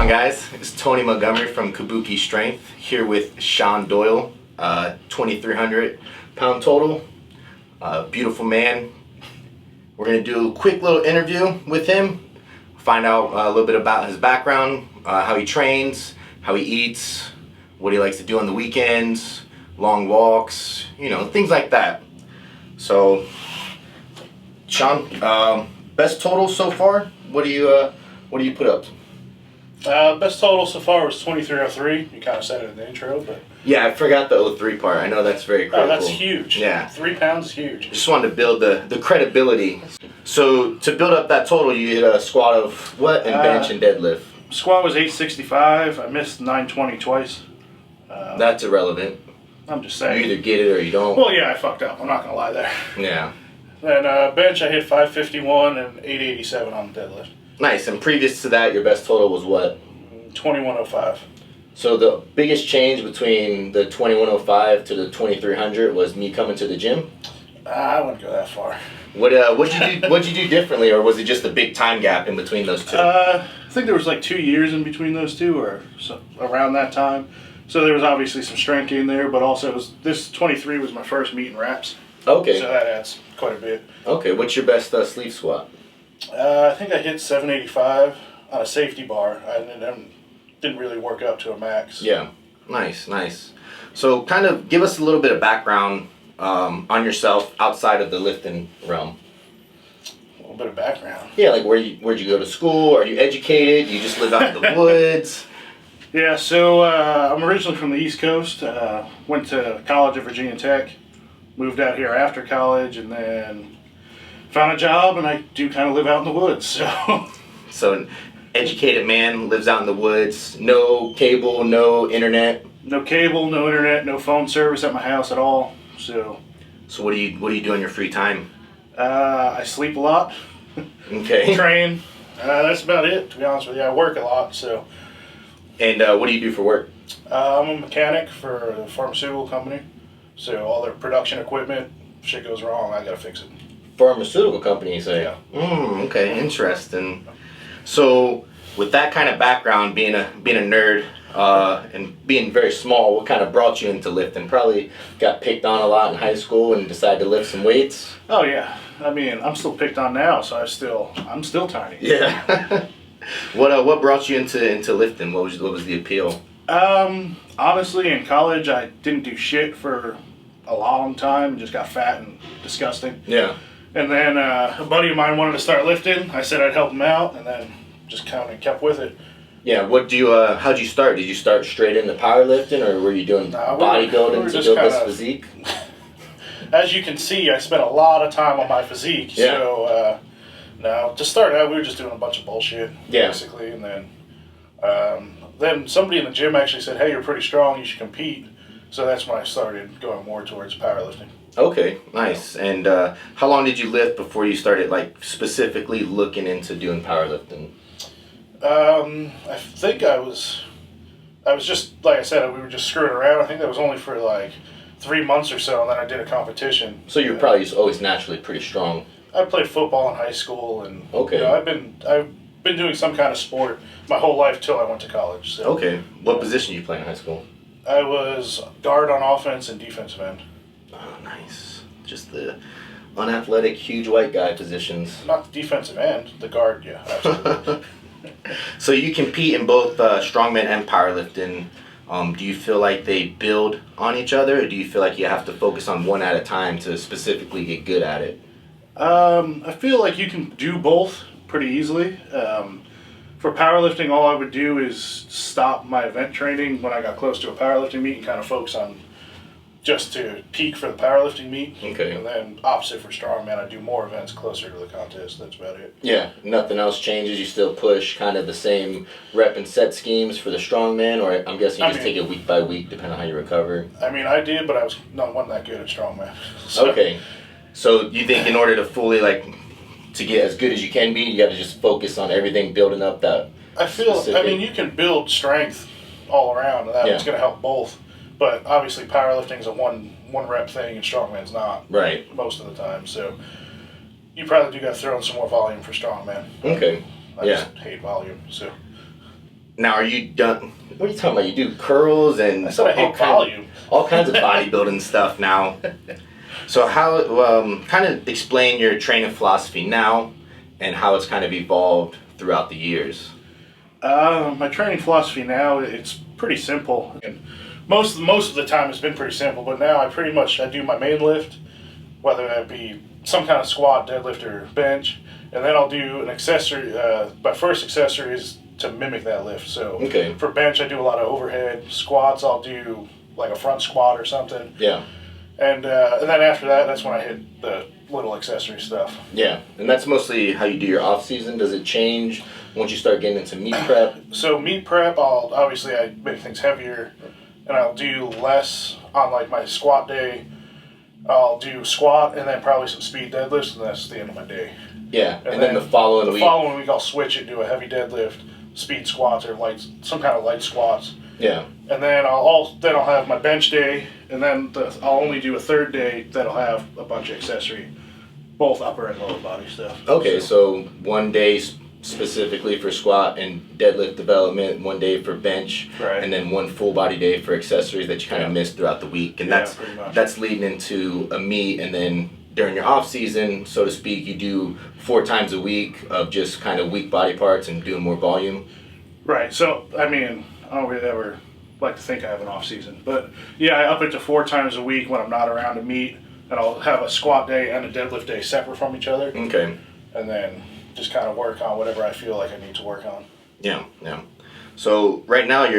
on, guys? It's Tony Montgomery from Kabuki Strength here with Shawn Doyle, 2,300 pound total, beautiful man. We're gonna do a quick little interview with him, find out a little bit about his background, how he trains, how he eats, what he likes to do on the weekends, long walks, you know, things like that. So, Shawn, best total so far? What do you put up? Best total so far was 2303. You kind of said it in the intro, but Yeah, I forgot the 03 part. I know that's very critical. oh, that's huge. Yeah. 3 pounds is huge. Just wanted to build the credibility. So to build up that total, you hit a squat of what, and bench and deadlift? Squat was 865. I missed 920 twice. That's irrelevant. I'm just saying. You either get it or you don't. Well, yeah, I fucked up. I'm not gonna lie there. Yeah. Then bench, I hit 551 and 887 on the deadlift. Nice. And previous to that, your best total was what? 2105. So the biggest change between the 2105 to the 2300 was me coming to the gym? I wouldn't go that far. What'd you do differently, or was it just a big time gap in between those two? I think there was like 2 years in between those two, or so, around that time. So there was obviously some strength gain there, but also this 23 was my first meet in reps. Okay. So that adds quite a bit. Okay. What's your best sleeve squat? I think I hit 785 on a safety bar. I didn't really work up to a max. Yeah. Nice. So kind of give us a little bit of background on yourself outside of the lifting realm. A little bit of background. Yeah, like where'd you go to school? Are you educated? You just live out in the woods? Yeah, so I'm originally from the East Coast. Went to college at Virginia Tech. Moved out here after college, and then found a job, and I do kind of live out in the woods. So an educated man lives out in the woods. No cable, no internet. No cable, no internet, no phone service at my house at all. So what do you do in your free time? I sleep a lot. Okay. Train. That's about it, to be honest with you. I work a lot, so. And what do you do for work? I'm a mechanic for a pharmaceutical company. So all their production equipment, if shit goes wrong, I gotta fix it. Pharmaceutical company, you say? Yeah. Okay, interesting. So with that kind of background, being a nerd and being very small, what kind of brought you into lifting? Probably got picked on a lot in high school and decided to lift some weights. Oh yeah, I mean I'm still picked on now, so I'm still tiny. Yeah. What brought you into lifting? What was the appeal? Honestly, in college I didn't do shit for a long time and just got fat and disgusting. Yeah. And then a buddy of mine wanted to start lifting. I said I'd help him out, and then just kind of kept with it. Yeah. How'd you start? Did you start straight into powerlifting, or were you doing bodybuilding to build this physique? As you can see, I spent a lot of time on my physique. Yeah. So no, to start out, we were just doing a bunch of bullshit, basically, and then somebody in the gym actually said, "Hey, you're pretty strong. You should compete." So that's when I started going more towards powerlifting. Okay, nice. And how long did you lift before you started like specifically looking into doing powerlifting? I think I was just, like I said, we were just screwing around. I think that was only for like 3 months or so, and then I did a competition. So you're probably just always naturally pretty strong. I played football in high school, and okay. You know, I've been doing some kind of sport my whole life till I went to college. So. Okay. What position did you play in high school? I was guard on offense and defensive end. Oh, nice. Just the unathletic, huge white guy positions. Not the defensive end, the guard, yeah, absolutely. So you compete in both strongman and powerlifting. Do you feel like they build on each other, or do you feel like you have to focus on one at a time to specifically get good at it? I feel like you can do both pretty easily. For powerlifting, all I would do is stop my event training when I got close to a powerlifting meet and kind of focus on just to peak for the powerlifting meet. Okay. And then opposite for strongman, I do more events closer to the contest. That's about it. Yeah, nothing else changes. You still push kind of the same rep and set schemes for the strongman, or I'm guessing you just take it week by week depending on how you recover. I mean, I did, but I wasn't that good at strongman. So. Okay. So you think in order to fully to get as good as you can be, you got to just focus on everything, building up that. I mean, you can build strength all around, and that's going to help both. But obviously, powerlifting is a one rep thing, and strongman's not. Right. Most of the time, so you probably do got to throw in some more volume for strongman. Okay. I just hate volume, so. Now, are you done? What are you talking about? You do curls and I said I hate volume. All kinds of bodybuilding stuff now. So how, kind of explain your training philosophy now and how it's kind of evolved throughout the years. My training philosophy now, it's pretty simple. And most of the time it's been pretty simple, but now I do my main lift, whether that be some kind of squat, deadlift, or bench, and then I'll do an accessory. My first accessory is to mimic that lift. So Okay. for bench, I do a lot of overhead. Squats, I'll do like a front squat or something. Yeah. And then after that, that's when I hit the little accessory stuff. Yeah, and that's mostly how you do your off season. Does it change once you start getting into meet prep? So meet prep, I make things heavier, and I'll do less on like my squat day. I'll do squat and then probably some speed deadlifts, and that's the end of my day. Yeah, and then the following week. The following week, I'll switch it, do a heavy deadlift, speed squats, or some kind of light squats. Yeah. And then I'll have my bench day, and then I'll only do a third day that'll have a bunch of accessory, both upper and lower body stuff. Okay, so one day specifically for squat and deadlift development, one day for bench, right. And then one full body day for accessories that you kind of miss throughout the week. And that's leading into a meet, and then during your off season, so to speak, you do 4 times a week of just kind of weak body parts and doing more volume. Right. So I mean, I don't really ever like to think I have an off season, but yeah, I up it to 4 times a week when I'm not around a meet, and I'll have a squat day and a deadlift day separate from each other. Okay. And then just kind of work on whatever I feel like I need to work on. Yeah, yeah. So right now,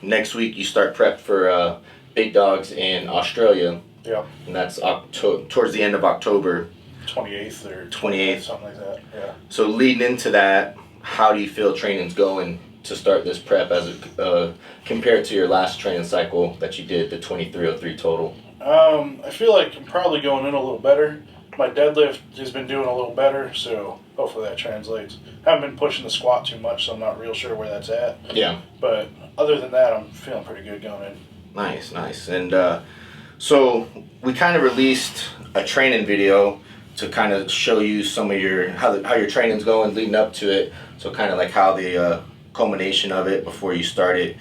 next week you start prep for Big Dogs in Australia. Yeah. And that's towards the end of October. 28th or 28th, something like that. Yeah. So leading into that, how do you feel training's going to start this prep as compared to your last training cycle that you did, the 2303 total? I feel like I'm probably going in a little better. My deadlift has been doing a little better, so hopefully that translates. Haven't been pushing the squat too much, so I'm not real sure where that's at. Yeah. But other than that, I'm feeling pretty good going in. Nice, nice. And so we kind of released a training video to kind of show you some of how your training's going leading up to it. So kind of like how the culmination of it before you started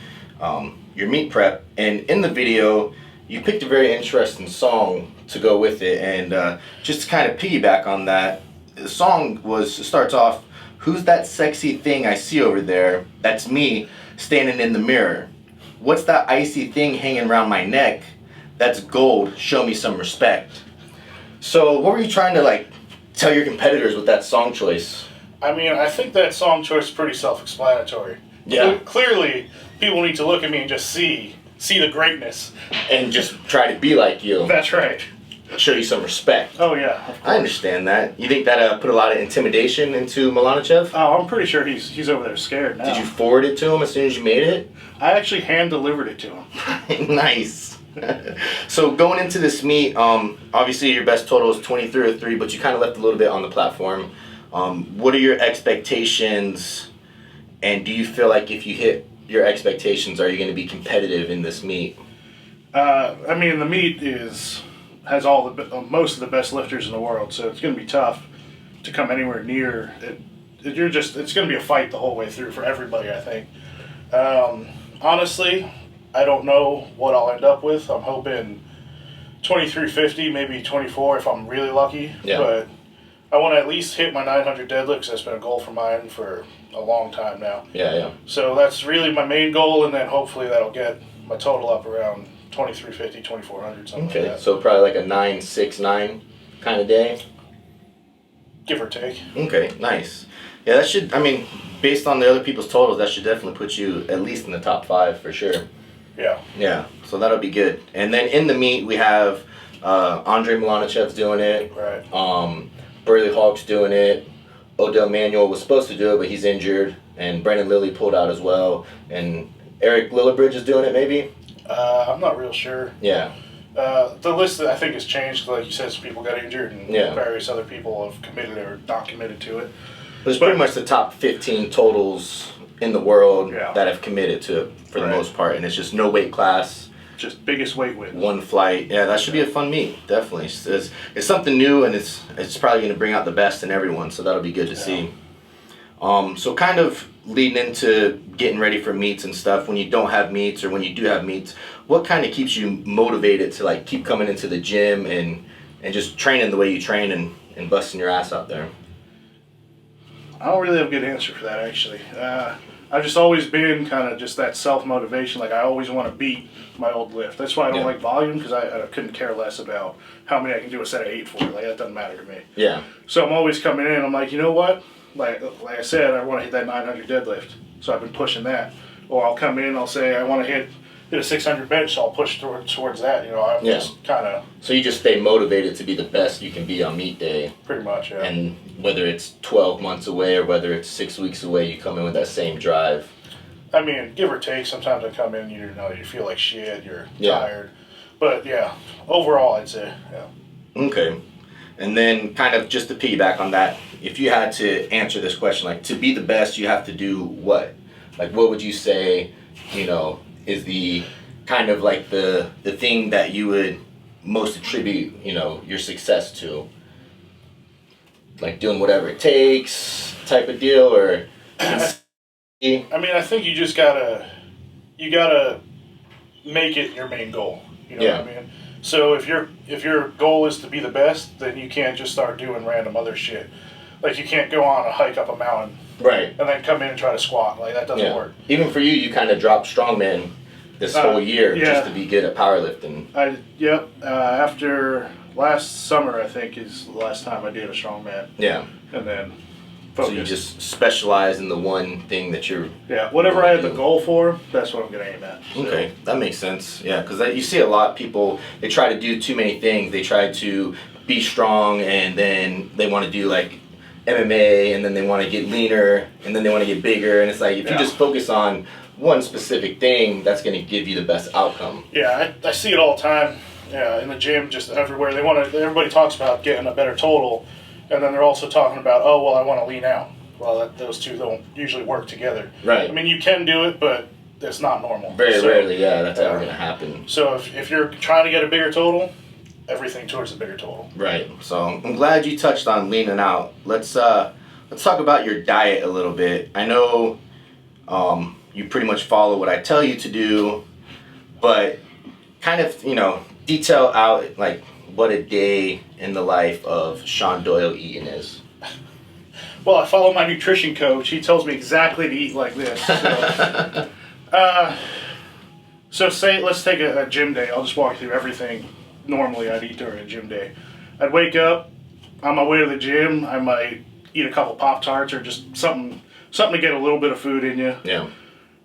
your meet prep. And in the video, you picked a very interesting song to go with it, and just to kind of piggyback on that, the song starts off, "Who's that sexy thing I see over there? That's me standing in the mirror. What's that icy thing hanging around my neck? That's gold, show me some respect." So what were you trying to tell your competitors with that song choice? I mean, I think that song choice is pretty self-explanatory. Yeah. Clearly, people need to look at me and just see the greatness. And just try to be like you. That's right. Show you some respect. Oh yeah, of course. I understand that. You think that put a lot of intimidation into Milanichev? Oh, I'm pretty sure he's over there scared now. Did you forward it to him as soon as you made it? I actually hand-delivered it to him. Nice. So going into this meet, obviously your best total is 2303, but you kind of left a little bit on the platform. What are your expectations, and do you feel like if you hit your expectations, are you going to be competitive in this meet? I mean, the meet has most of the best lifters in the world, so it's going to be tough to come anywhere near it. It's going to be a fight the whole way through for everybody, I think. Honestly, I don't know what I'll end up with. I'm hoping 2350, maybe 24 if I'm really lucky. Yeah. But I want to at least hit my 900 deadlift, because that's been a goal for mine for a long time now. Yeah, yeah. So that's really my main goal, and then hopefully that'll get my total up around 2350, 2400, something like that. Okay, so probably like a 969 kind of day? Give or take. Okay, nice. Yeah, that should, based on the other people's totals, that should definitely put you at least in the top 5 for sure. Yeah. Yeah, so that'll be good. And then in the meet, we have Andre Milanichev's doing it. Right. Burley Hawk's doing it. Odell Manuel was supposed to do it, but he's injured. And Brendan Lilly pulled out as well. And Eric Lillibridge is doing it, maybe? I'm not real sure. Yeah. The list, I think, has changed. Like you said, some people got injured, and various other people have committed or not committed to it. But it's pretty much the top 15 totals in the world that have committed to it for the most part. And it's just no weight class. Just biggest weight wins. One flight. Yeah, that should be a fun meet, definitely. It's something new, and it's probably going to bring out the best in everyone, so that'll be good to see. So kind of leading into getting ready for meets and stuff, when you don't have meets or when you do have meets, what kind of keeps you motivated to like keep coming into the gym and just training the way you train and busting your ass out there? I don't really have a good answer for that, actually. I've just always been kind of just that self-motivation. Like, I always want to beat my old lift. That's why I don't like volume, because I couldn't care less about how many I can do a set of 8 for. Like, that doesn't matter to me. Yeah. So I'm always coming in, I'm like, you know what? Like I said, I want to hit that 900 deadlift. So I've been pushing that. Or I'll come in, I'll say, I want to hit a 600 bench, so I'll push towards that. You know, I'm just kind of... So you just stay motivated to be the best you can be on meet day. Pretty much, yeah. And whether it's 12 months away or whether it's 6 weeks away, you come in with that same drive. I mean, give or take, sometimes I come in, you feel like shit, you're tired. But yeah, overall, I'd say, yeah. Okay. And then kind of just to piggyback on that, if you had to answer this question, like to be the best, you have to do what? Like, what would you say, is the kind of like the thing that you would most attribute, your success to? Like doing whatever it takes type of deal, or? I mean, I think you just gotta make it your main goal. You know what I mean? So if your goal is to be the best, then you can't just start doing random other shit. Like, you can't go on a hike up a mountain, right, and then come in and try to squat. Like, that doesn't work. Even for you, you kind of dropped strongman this whole year just to be good at powerlifting. After last summer, I think, is the last time I did a strongman. Yeah. And then focus. So you just specialize in the one thing that you're... Yeah, whatever I have the goal for, that's what I'm going to aim at. So. Okay, that makes sense. Yeah, because you see a lot of people, they try to do too many things. They try to be strong, and then they want to do like MMA, and then they want to get leaner, and then they want to get bigger. And it's like, if you just focus on one specific thing, that's going to give you the best outcome. Yeah, I see it all the time. Yeah, in the gym, just everywhere. Everybody talks about getting a better total, and then they're also talking about, oh, well, I want to lean out. Well, those two don't usually work together. Right. I mean, you can do it, but it's not normal. Very rarely, that's ever going to happen. So if you're trying to get a bigger total, everything towards a bigger total. Right. So I'm glad you touched on leaning out. Let's talk about your diet a little bit. I know you pretty much follow what I tell you to do, but kind of, detail out like what a day in the life of Shawn Doyle eating is. Well, I follow my nutrition coach. He tells me exactly to eat like this. So let's take a gym day. I'll just walk you through everything normally I'd eat during a gym day. I'd wake up, on my way to the gym, I might eat a couple Pop-Tarts or just something to get a little bit of food in you. Yeah.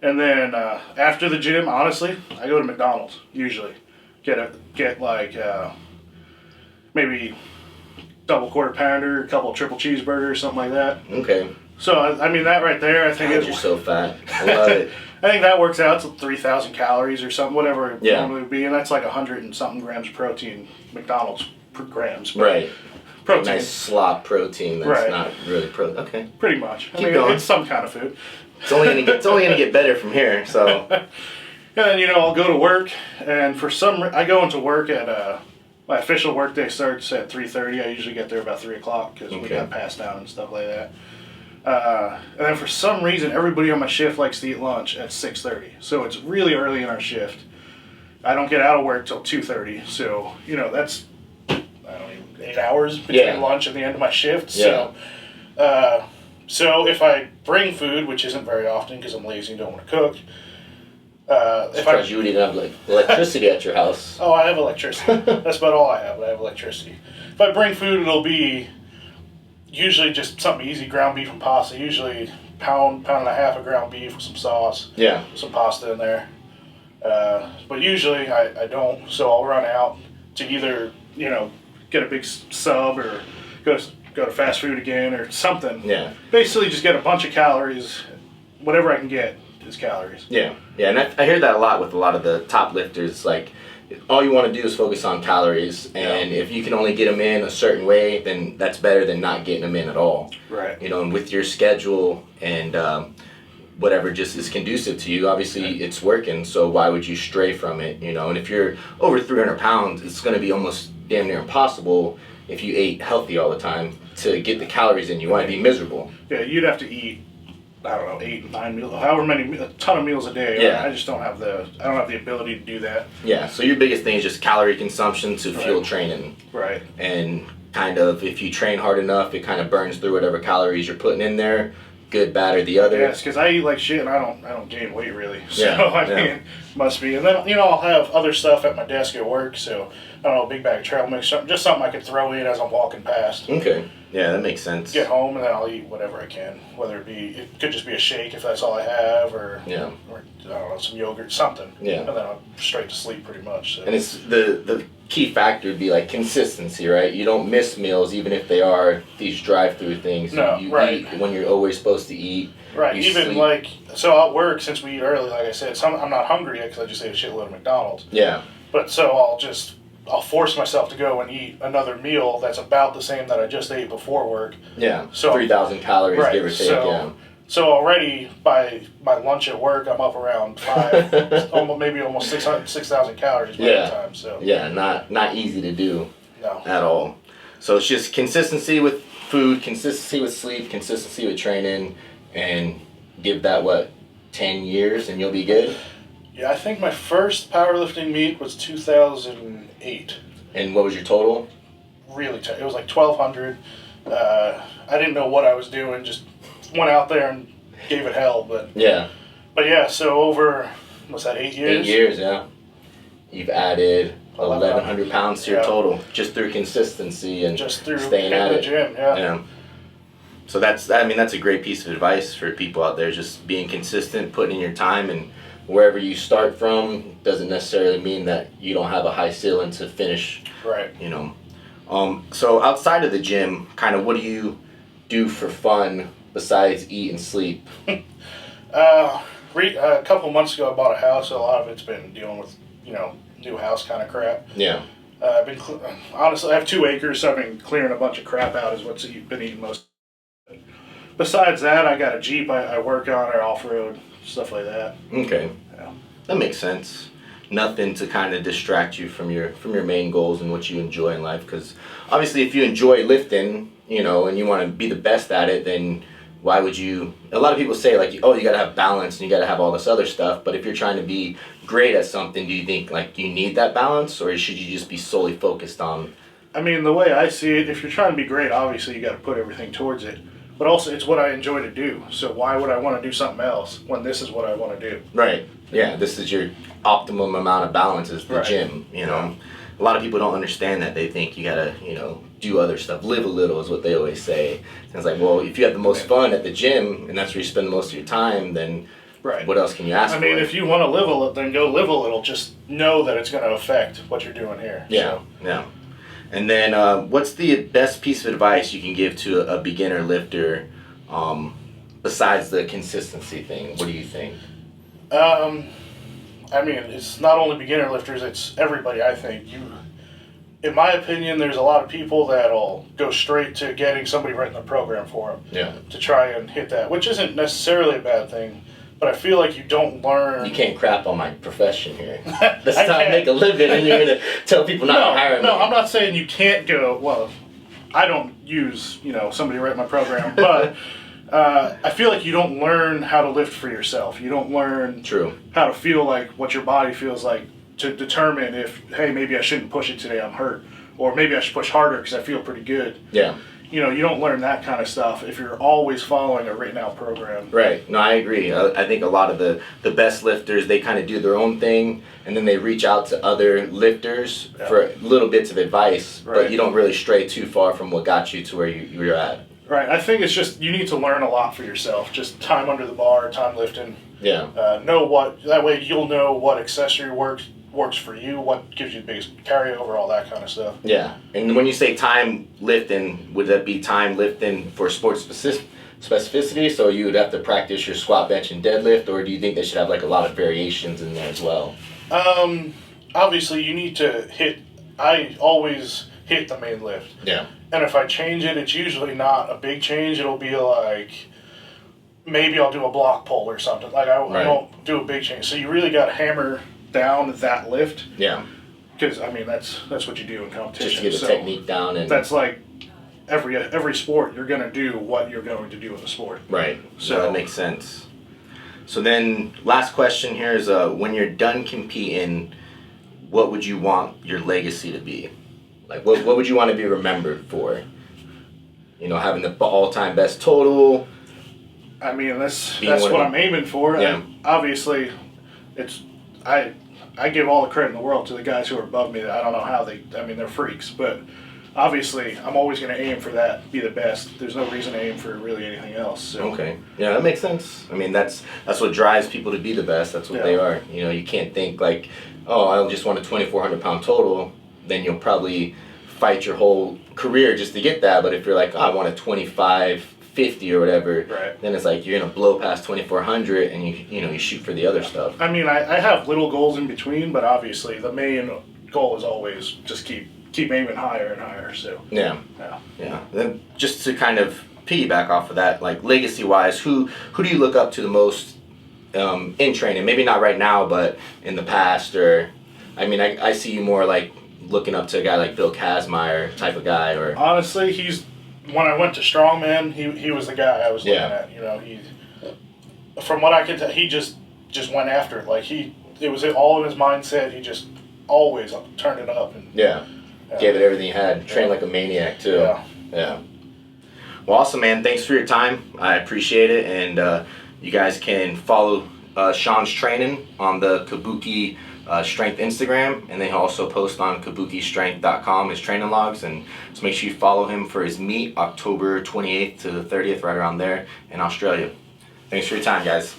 And then after the gym, honestly, I go to McDonald's usually. Get like maybe double quarter pounder, a couple triple cheeseburgers, something like that. Okay. So I mean, that right there, I think you're so fat. I love it. I think that works out to 3,000 calories or something, whatever it normally would be, and that's like 100 and something grams of protein. McDonald's grams. Right. Protein. Nice slop protein. That's not really protein. Okay. Pretty much. Keep going. It's some kind of food. It's only gonna get better from here. So. And then I'll go to work, and I go into work at my official work day starts at 3:30. I usually get there about 3 o'clock because we got passed down and stuff like that. And then for some reason, everybody on my shift likes to eat lunch at 6:30. So it's really early in our shift. I don't get out of work till 2:30. So that's 8 hours between lunch and the end of my shift. Yeah. So if I bring food, which isn't very often because I'm lazy and don't want to cook. Surprised you would even have like electricity at your house. Oh, I have electricity. That's about all I have, but I have electricity. If I bring food, it'll be usually just something easy, ground beef and pasta. Usually pound and a half of ground beef with some sauce. Yeah. Some pasta in there. But usually I don't, so I'll run out to either, get a big sub or go to fast food again or something. Yeah. Basically just get a bunch of calories, whatever I can get. Is calories. Yeah, and I hear that a lot with a lot of the top lifters. Like, all you want to do is focus on calories, and if you can only get them in a certain way, then that's better than not getting them in at all. Right. And with your schedule and whatever just is conducive to you, obviously it's working. So why would you stray from it? And if you're over 300 pounds, it's going to be almost damn near impossible if you ate healthy all the time to get the calories in. You want to be miserable. Yeah, you'd have to eat I don't know, 8, 9 meals, however many, a ton of meals a day. Yeah. I just don't have the ability to do that. Yeah, so your biggest thing is just calorie consumption to fuel training. Right. And kind of, if you train hard enough, it kind of burns through whatever calories you're putting in there, good, bad, or the other. Yes, because I eat like shit and I don't gain weight really. So, Yeah, I mean, must be. And then, I'll have other stuff at my desk at work, so, I don't know, a big bag of trail mix, just something I could throw in as I'm walking past. Okay, yeah, that makes sense. Get home and then I'll eat whatever I can, whether it could just be a shake if that's all I have, or I don't know, some yogurt, something. Yeah. And then I'm straight to sleep pretty much. So. And it's the key factor would be like consistency, right? You don't miss meals even if they are these drive-through things. No, you right. eat when you're always supposed to eat. Right, you even sleep. so at work, since we eat early, like I said, I'm not hungry yet because I just ate a shitload of McDonald's. Yeah. But so I'll force myself to go and eat another meal that's about the same that I just ate before work. Yeah, So 3,000 calories, right, give or take, So already by my lunch at work, I'm up around 5, maybe almost 6,000 calories by the time. So yeah, not easy to do no. at all. So it's just consistency with food, consistency with sleep, consistency with training, and give that 10 years and you'll be good. Yeah, I think my first powerlifting meet was 2008. And what was your total? Really it was like 1,200. I didn't know what I was doing, just went out there and gave it hell. But yeah, so over, what's that, 8 years? 8 years, yeah. You've added 1,100 pounds to your total just through consistency and just through staying at the it. gym, yeah. So that's a great piece of advice for people out there, just being consistent, putting in your time, and wherever you start from doesn't necessarily mean that you don't have a high ceiling to finish. Right. So outside of the gym, kind of what do you do for fun besides eat and sleep? A couple months ago I bought a house, so a lot of it's been dealing with, new house kind of crap. Yeah. I've been, honestly, I have 2 acres, so I've been clearing a bunch of crap out is what's been eating most. Besides that, I got a Jeep I work on, or off-road, stuff like that. Okay. Yeah. That makes sense. Nothing to kind of distract you from your main goals and what you enjoy in life, because obviously if you enjoy lifting, and you want to be the best at it, then why would you? A lot of people say like, oh, you got to have balance and you got to have all this other stuff, but if you're trying to be great at something, do you think like you need that balance, or should you just be solely focused on? I mean, the way I see it, if you're trying to be great, obviously you got to put everything towards it. But also, it's what I enjoy to do. So why would I want to do something else when this is what I want to do? Right. Yeah. This is your optimum amount of balance is the gym. A lot of people don't understand that. They think you gotta, do other stuff. Live a little is what they always say. And it's like, well, if you have the most fun at the gym and that's where you spend most of your time, then what else can you ask for? I mean, if you want to live a little, then go live a little. Just know that it's going to affect what you're doing here. Yeah. So. Yeah. And then, what's the best piece of advice you can give to a beginner lifter, besides the consistency thing? What do you think? I mean, it's not only beginner lifters; it's everybody. I think in my opinion, there's a lot of people that'll go straight to getting somebody writing the program for them. Yeah. To try and hit that, which isn't necessarily a bad thing. But I feel like you don't learn. You can't crap on my profession here. That's how I make a living, and you're gonna tell people not to hire me. No, I'm not saying you can't go. Well, I don't use somebody to write my program, but I feel like you don't learn how to lift for yourself. You don't learn how to feel like what your body feels like to determine if, hey, maybe I shouldn't push it today. I'm hurt, or maybe I should push harder because I feel pretty good. Yeah. You don't learn that kind of stuff if you're always following a written out program. Right. No, I agree. I think a lot of the best lifters, they kind of do their own thing, and then they reach out to other lifters for little bits of advice, but you don't really stray too far from what got you to where you're at. Right. I think it's just you need to learn a lot for yourself. Just time under the bar, time lifting. Yeah. That way you'll know what accessory works for you, what gives you the biggest carryover, all that kind of stuff. Yeah. And when you say time lifting, would that be time lifting for sports specificity? So you would have to practice your squat, bench, and deadlift, or do you think they should have like a lot of variations in there as well? Obviously you need to I always hit the main lift. Yeah. And if I change it, it's usually not a big change. It'll be like, maybe I'll do a block pull or something. Like I won't do a big change. So you really got to hammer down that lift. Yeah. Because, I mean, that's what you do in competition. Just to get the technique down. And that's like, every sport you're going to do what you're going to do in the sport. Right. So that makes sense. So then, last question here is: when you're done competing, what would you want your legacy to be? Like, what would you want to be remembered for? You know, having the all-time best total. I mean, that's what I'm aiming for. Yeah. Obviously, I give all the credit in the world to the guys who are above me. I don't know how they're freaks, but obviously I'm always going to aim for that, be the best. There's no reason to aim for really anything else. So. Okay. Yeah, that makes sense. I mean, that's what drives people to be the best. That's what they are. You know, you can't think like, oh, I just want a 2,400 pound total. Then you'll probably fight your whole career just to get that. But if you're like, oh, I want a 2,550 or whatever, right, then it's like you're gonna blow past 2,400 and you shoot for the other stuff. I mean, I have little goals in between, but obviously the main goal is always just keep aiming higher and higher. So yeah. Then just to kind of piggyback off of that, like legacy wise, who do you look up to the most in training? Maybe not right now, but in the past, or I mean, I see you more like looking up to a guy like Bill Kazmaier type of guy, or honestly, when I went to strongman, he was the guy I was looking at. You know, from what I could tell, he just went after it. Like it was all in his mindset. He just always turned it up and gave it everything he had. Trained like a maniac too. Yeah. Well, awesome, man. Thanks for your time. I appreciate it, and you guys can follow Shawn's training on the Kabuki Strength Instagram, and then he'll also post on kabukistrength.com his training logs, and just make sure you follow him for his meet October 28th to the 30th, right around there in Australia. Thanks for your time, guys.